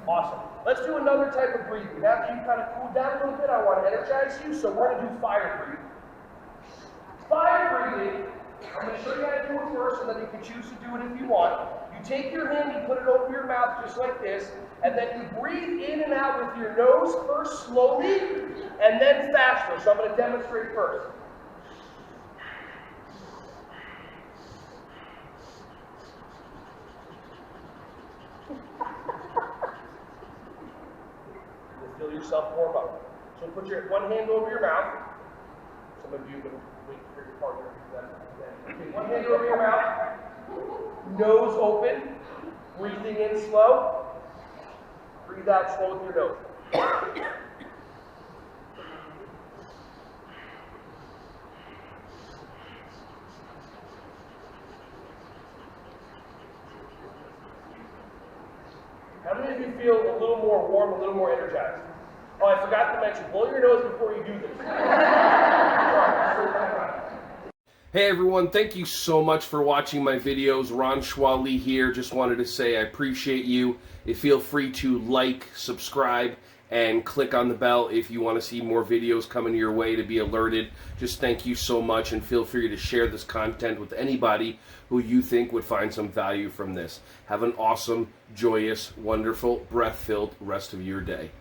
Awesome. Let's do another type of breathing. After you kind of cool down a little bit, I want to energize you, so we're going to do fire breathing. Fire breathing, I'm going to show you how to do it first, and then you can choose to do it if you want. You take your hand, you put it over your mouth just like this, and then you breathe in and out with your nose first slowly, and then faster. So I'm going to demonstrate first. Feel yourself warm up. So put your one hand over your mouth. Some of you are going to wait for your partner to do that. Okay, one hand over your mouth. Nose open. Breathing in slow. Breathe out slow with your nose. How many of you feel a little more warm, a little more energized? Oh, I forgot to mention, blow your nose before you do this. Hey everyone, thank you so much for watching my videos. Ron Schwally here. Just wanted to say I appreciate you. Feel free to like, subscribe, and click on the bell if you want to see more videos coming your way to be alerted. Just thank you so much, and feel free to share this content with anybody who you think would find some value from this. Have an awesome, joyous, wonderful, breath-filled rest of your day.